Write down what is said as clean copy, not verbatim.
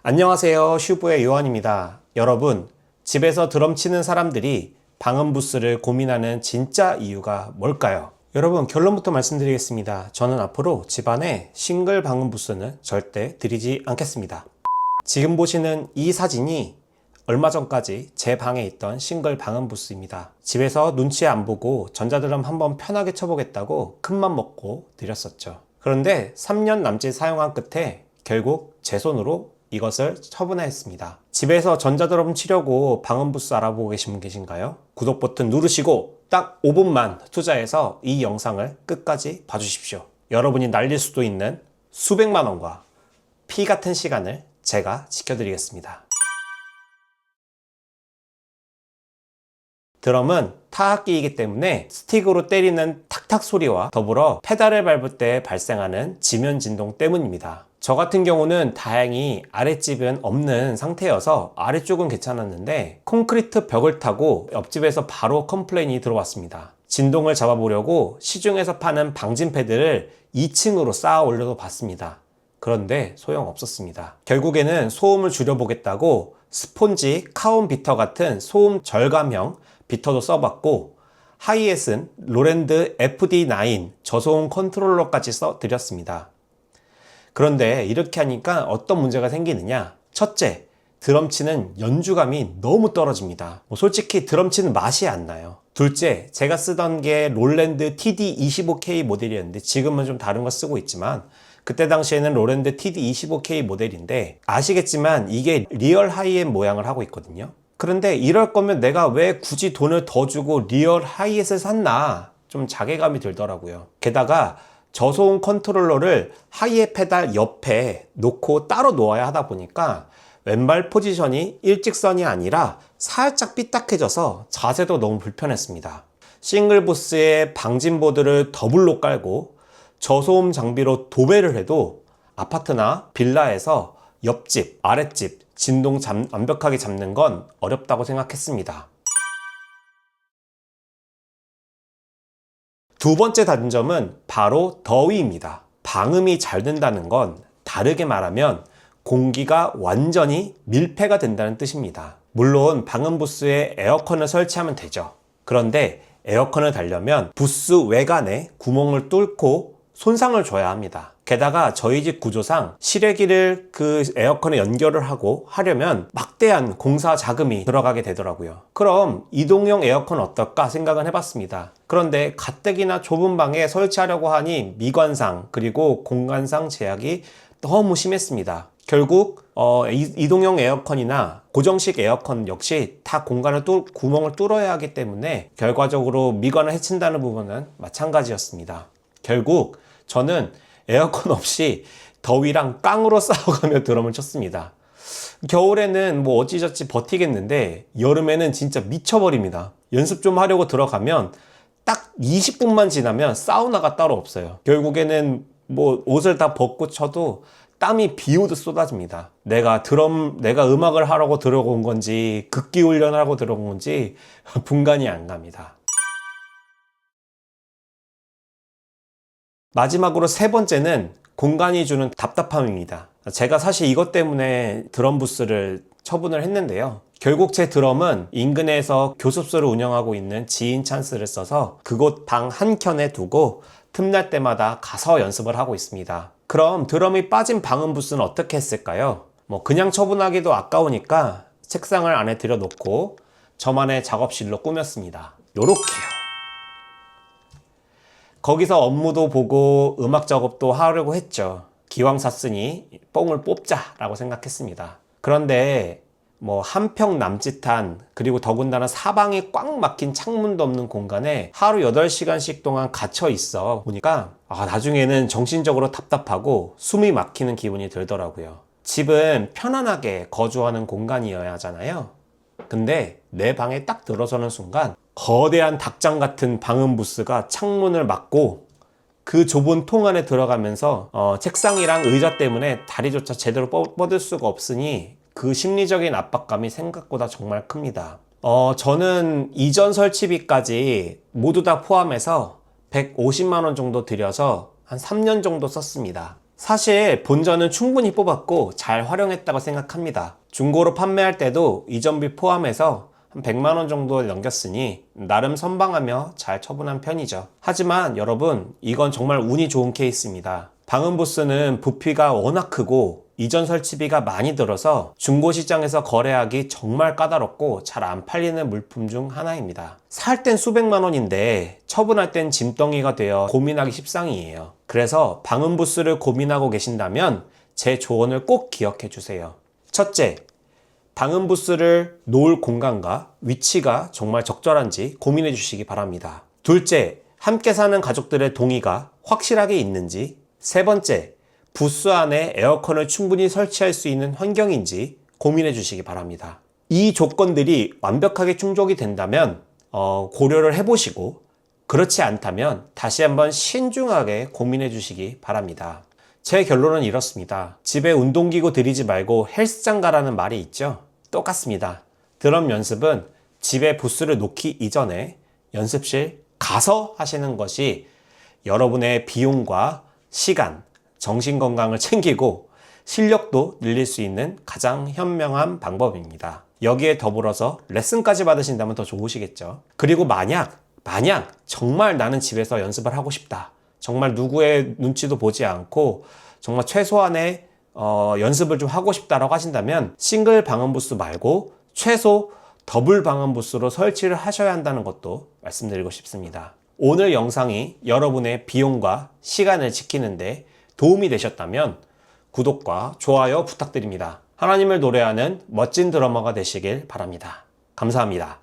안녕하세요. 슈브의 요한입니다. 여러분, 집에서 드럼 치는 사람들이 방음 부스를 고민하는 진짜 이유가 뭘까요? 여러분, 결론부터 말씀드리겠습니다. 저는 앞으로 집안에 싱글 방음 부스는 절대 들이지 않겠습니다. 지금 보시는 이 사진이 얼마 전까지 제 방에 있던 싱글 방음 부스입니다. 집에서 눈치 안 보고 전자드럼 한번 편하게 쳐보겠다고 큰맘 먹고 드렸었죠. 그런데 3년 남짓 사용한 끝에 결국 제 손으로 이것을 처분했습니다. 집에서 전자드럼 치려고 방음 부스 알아보고 계신 분 계신가요? 구독 버튼 누르시고 딱 5분만 투자해서 이 영상을 끝까지 봐주십시오. 여러분이 날릴 수도 있는 수백만 원과 피 같은 시간을 제가 지켜드리겠습니다. 드럼은 타악기이기 때문에 스틱으로 때리는 탁탁 소리와 더불어 페달을 밟을 때 발생하는 지면 진동 때문입니다. 저 같은 경우는 다행히 아랫집은 없는 상태여서 아래쪽은 괜찮았는데 콘크리트 벽을 타고 옆집에서 바로 컴플레인이 들어왔습니다. 진동을 잡아보려고 시중에서 파는 방진 패드를 2층으로 쌓아 올려도 봤습니다. 그런데 소용없었습니다. 결국에는 소음을 줄여보겠다고 스폰지 카운 비터 같은 소음 절감형 비터도 써봤고 하이햇은 로랜드 FD9 저소음 컨트롤러까지 써드렸습니다. 그런데 이렇게 하니까 어떤 문제가 생기느냐? 첫째, 드럼 치는 연주감이 너무 떨어집니다. 솔직히 드럼 치는 맛이 안 나요. 둘째, 제가 쓰던 게 롤랜드 TD25K 모델이었는데 지금은 좀 다른 거 쓰고 있지만 그때 당시에는 롤랜드 TD25K 모델인데 아시겠지만 이게 리얼 하이햇 모양을 하고 있거든요. 그런데 이럴 거면 내가 왜 굳이 돈을 더 주고 리얼 하이햇을 샀나? 좀 자괴감이 들더라고요. 게다가 저소음 컨트롤러를 하이햇 페달 옆에 놓고 따로 놓아야 하다 보니까 왼발 포지션이 일직선이 아니라 살짝 삐딱해져서 자세도 너무 불편했습니다. 싱글 부스에 방진 보드를 더블로 깔고 저소음 장비로 도배를 해도 아파트나 빌라에서 옆집, 아랫집 진동 완벽하게 잡는 건 어렵다고 생각했습니다. 두 번째 단점은 바로 더위입니다. 방음이 잘 된다는 건 다르게 말하면 공기가 완전히 밀폐가 된다는 뜻입니다. 물론 방음 부스에 에어컨을 설치하면 되죠. 그런데 에어컨을 달려면 부스 외관에 구멍을 뚫고 손상을 줘야 합니다. 게다가 저희 집 구조상 실외기를 그 에어컨에 연결을 하고 하려면 막대한 공사 자금이 들어가게 되더라고요. 그럼 이동형 에어컨 어떨까 생각은 해봤습니다. 그런데 가뜩이나 좁은 방에 설치하려고 하니 미관상 그리고 공간상 제약이 너무 심했습니다. 결국 이동형 에어컨이나 고정식 에어컨 역시 다 구멍을 뚫어야 하기 때문에 결과적으로 미관을 해친다는 부분은 마찬가지였습니다. 결국 저는 에어컨 없이 더위랑 깡으로 싸워가며 드럼을 쳤습니다. 겨울에는 뭐 어찌저찌 버티겠는데 여름에는 진짜 미쳐버립니다. 연습 좀 하려고 들어가면 딱 20분만 지나면 사우나가 따로 없어요. 결국에는 뭐 옷을 다 벗고 쳐도 땀이 비 오듯 쏟아집니다. 내가 음악을 하라고 들어온 건지 극기 훈련을 하고 들어온 건지 분간이 안 갑니다. 마지막으로 세 번째는 공간이 주는 답답함입니다. 제가 사실 이것 때문에 드럼 부스를 처분을 했는데요. 결국 제 드럼은 인근에서 교습소를 운영하고 있는 지인 찬스를 써서 그곳 방 한켠에 두고 틈날 때마다 가서 연습을 하고 있습니다. 그럼 드럼이 빠진 방음 부스는 어떻게 했을까요? 그냥 처분하기도 아까우니까 책상을 안에 들여놓고 저만의 작업실로 꾸몄습니다. 요렇게요. 거기서 업무도 보고 음악 작업도 하려고 했죠. 기왕 샀으니 뽕을 뽑자 라고 생각했습니다. 그런데 한 평 남짓한 그리고 더군다나 사방이 꽉 막힌 창문도 없는 공간에 하루 8시간씩 동안 갇혀 있어 보니까 나중에는 정신적으로 답답하고 숨이 막히는 기분이 들더라고요. 집은 편안하게 거주하는 공간이어야 하잖아요. 근데 내 방에 딱 들어서는 순간 거대한 닭장 같은 방음 부스가 창문을 막고 그 좁은 통 안에 들어가면서 책상이랑 의자 때문에 다리조차 제대로 뻗을 수가 없으니 그 심리적인 압박감이 생각보다 정말 큽니다. 저는 이전 설치비까지 모두 다 포함해서 150만 원 정도 들여서 한 3년 정도 썼습니다. 사실 본전은 충분히 뽑았고 잘 활용했다고 생각합니다. 중고로 판매할 때도 이전비 포함해서 한 100만 원 정도 넘겼으니 나름 선방하며 잘 처분한 편이죠. 하지만 여러분, 이건 정말 운이 좋은 케이스입니다. 방음부스는 부피가 워낙 크고 이전 설치비가 많이 들어서 중고시장에서 거래하기 정말 까다롭고 잘 안 팔리는 물품 중 하나입니다. 살 땐 수백만 원인데 처분할 땐 짐덩이가 되어 고민하기 십상이에요. 그래서 방음부스를 고민하고 계신다면 제 조언을 꼭 기억해 주세요. 첫째, 방음부스를 놓을 공간과 위치가 정말 적절한지 고민해 주시기 바랍니다. 둘째, 함께 사는 가족들의 동의가 확실하게 있는지. 세 번째, 부스 안에 에어컨을 충분히 설치할 수 있는 환경인지 고민해 주시기 바랍니다. 이 조건들이 완벽하게 충족이 된다면 고려를 해보시고, 그렇지 않다면 다시 한번 신중하게 고민해 주시기 바랍니다. 제 결론은 이렇습니다. 집에 운동기구 들이지 말고 헬스장 가라는 말이 있죠? 똑같습니다. 드럼 연습은 집에 부스를 놓기 이전에 연습실 가서 하시는 것이 여러분의 비용과 시간, 정신건강을 챙기고 실력도 늘릴 수 있는 가장 현명한 방법입니다. 여기에 더불어서 레슨까지 받으신다면 더 좋으시겠죠. 그리고 만약 정말 나는 집에서 연습을 하고 싶다, 정말 누구의 눈치도 보지 않고 정말 최소한의 연습을 좀 하고 싶다라고 하신다면 싱글 방음부스 말고 최소 더블 방음부스로 설치를 하셔야 한다는 것도 말씀드리고 싶습니다. 오늘 영상이 여러분의 비용과 시간을 지키는데 도움이 되셨다면 구독과 좋아요 부탁드립니다. 하나님을 노래하는 멋진 드러머가 되시길 바랍니다. 감사합니다.